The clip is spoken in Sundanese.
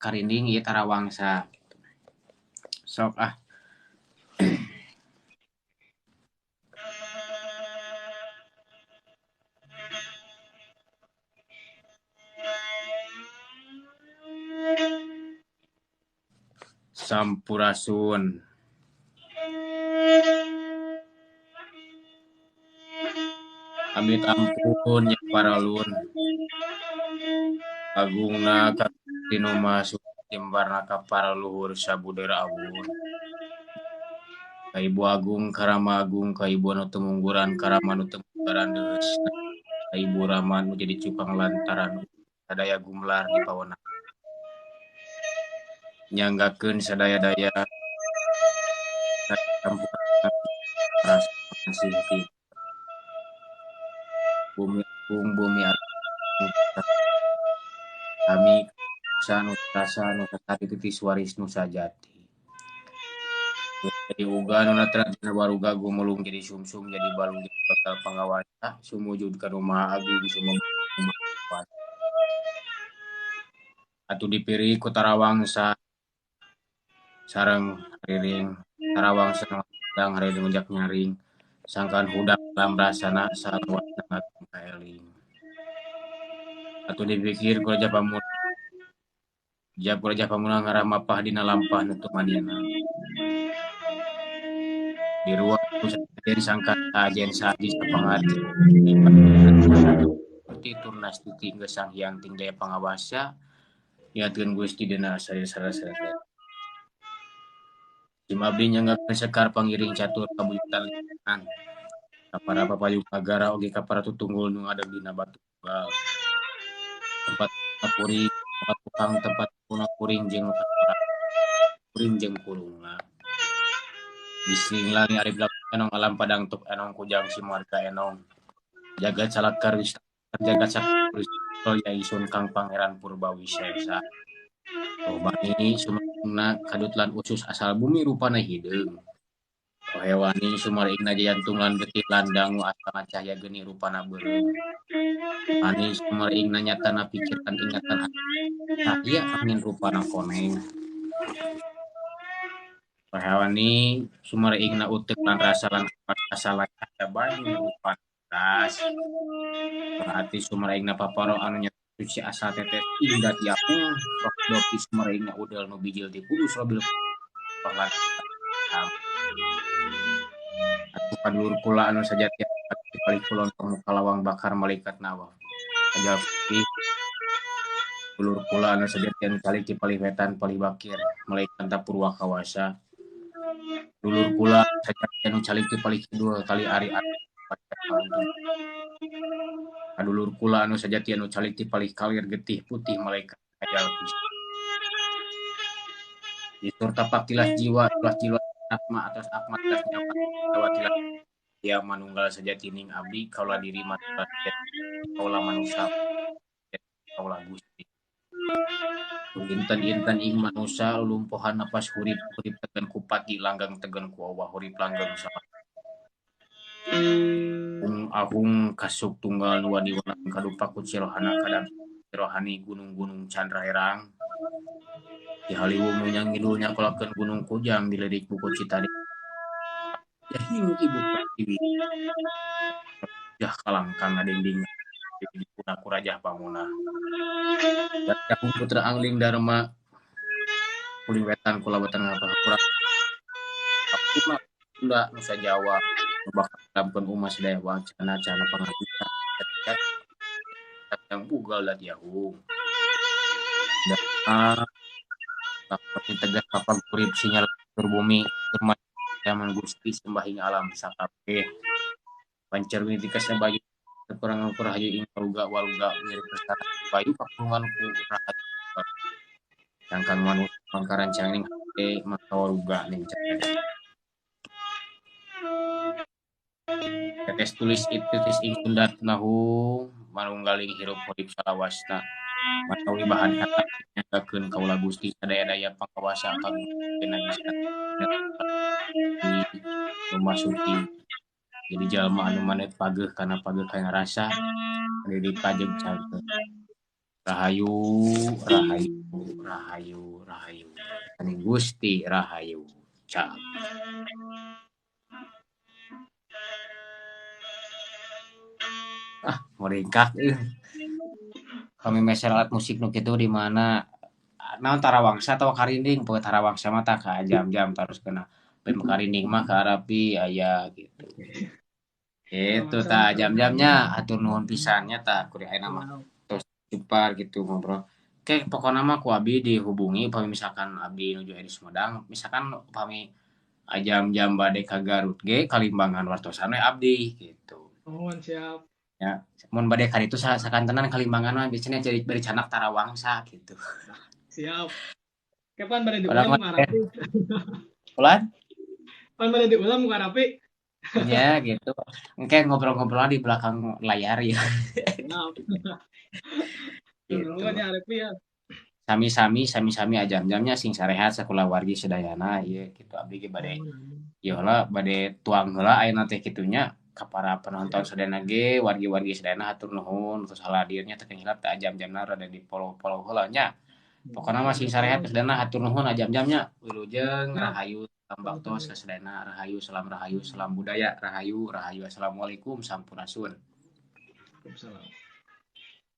karinding ieu tarawangsa. Sok ah. Sampurasun. Amit ampun nya paralun. Agungna Tinu masuk timbarna ka para luhur sabudeur awun. Ka Ibu Agung Karama Agung ka Ibu anu temungguran Karama anu temungguran deus. Ka Ibu Rama anu jadi cupang lantaran sadaya gumlar di pawana. Nyanggakeun sadaya-daya rasa masih ti bumi agung bumi agung kami sanu rasa nu sakati titis waris nu sajati. Jadi uga nu natra dina waruga gumulung jadi sumsum jadi balung jadi bakal pangawasa sumujud ka rumah agung sumema atuh dipiri ku tarawangsa sareng riring tarawangsa sedang hari menjak nyaring sangkan hudak dalam rasana sarua ngatung kaeling atuh dipikir ku Raja Pamula ngaramapah dina lampah nu teu manehna di ruang pusat sangkan ajen saji sapangarti seperti turnas titi geus sang hyang ting daya pangawasa niatkeun Gusti dina sareng-sareng Simabdi nyanggakeun sekar pangiring catur kabuyutan lisan kapara papayuh nagara oge kapara tutunggul nu ngadeg dina batu tunggal tempat kuring tukang tempat kuring jeung kuring jeung kulungna bising lani ari blak enong alam padang tuk enong kujang simarga enong jagat salakar wisata jagat sakar ya isun kang pangeran Purbawisesa bani sumangna kadutlan usus asal bumi rupana hideung hewani sumaringna jantung lan getih landang asal cahya geni rupana beureum ani sumaringna nyatana pikiran ingatan cahya angin rupana koneng Pahawani sumaringna utek lan rasa lan asal cahya banyu rupana gas berarti sumaringna paparo anu suci asa tetes indah tiapung roh dopi sumaringna udel nu bijil dipudus robil rohlan atuh kadulur kula anu sajati dipalih kulon kalawang bakar malaikat nawa ajal fi dulur kula anu sajati anu kali dipalih wetan palih bakir malaikat purwa kawasa dulur kula sajati anu calik dipalih kidul kali ari dulur kula anu sajati anu calik dipalih kalir getih putih malaikat ajal fi ditur tapak tilas jiwa akma atas akma atas nyawa tilas ya manunggal sajati ning abdi kaula diri manunggal kaula manusia kaula Gusti inten ing manusia lumpuhan napas hurip tegen kupati langgang tegen ku Allah hurip langgeng sama agung kasuk tunggal nu wadiwana kadupa ku cirohana kadang cirohani gunung-gunung Candra Herang di Haliwung nu nya ngidulnya kolakeun gunung Kujang dilirik buku Citadi jahing ibu pertiwi jah kalangkang ngadending di punaku Raja Pamuna Jahung putra angling Dharma kuling wetan kula wetan ngapura kapuna Sunda Nusa Jawa bakal dampkeun umas daya wacana cana pangajian yang bugal da Jahung dan seperti tegas kapal kurip sinyal berbumi firman zaman Gusti sembahing alam sakabeh pancerwi dikasih bagi kurang hayu ing waluga mirip persana bayu pakungan ku rahayu sangkan manusia mangkaran cangning hate maka waluga ning tetes tulis itu tis ing sundat nahu manunggaling hirup urip salawasna matawi bahan kata nyagakeun kaula Gusti sadaya-daya pangawasa kang najisna rumah suci jadi jalma anu manet pageuh kana rasa di pajeg cangkeung Rahayu, rahayu, rahayu, rahayu. Ani Gusti rahayu. Cak. Meringkak kami meser alat musik nu kitu di mana naon tarawangsa atau karinding poe tarawangsa mah tah ka jam-jam terus kena pem karinding mah ka Arapi aya gitu. Itu tah jam-jamnya atur nuhun pisannya tah kudu ayeuna mah tos cupar gitu ngobrol. Oke, pokoknya mah ku abdi dihubungi upami misalkan abdi nuju di Sumedang, misalkan upami jam-jam bade ka Garut ge kalimbangan wartosan we abdi gitu. Oh, siap. Ya, mun bade ka ditu sakantenan kalimbangan mah biasanya jadi bari canak tarawangsa gitu. Siap. Kapan pada Orang diulang mah muka rapi? ulan Kapan pada diulang muka rapi? ya gitu. Kayak ngobrol-ngobrol di belakang layar ya Siap. gitu. Nuhun ya rapi ya. Sami-sami ajam-jamnya sing sarehat sakulah wargi sedayana ieu gitu abdi ge bade Oh, ieu heula bade tuang heula ayeuna teh kitunya ka para penonton siap. sedayana ge wargi-wargi sedayana hatur nuhun terus hadirnya teh hilap teh ajam-jamna rada di follow-follow heula nya. Pokona mah sing sarehat Mantap. sedayana hatur nuhun ajam-jamnya wilujeng Siap. rahayu salam baktos ka sedayana rahayu salam budaya rahayu assalamualaikum sampurasun. Waalaikumsalam.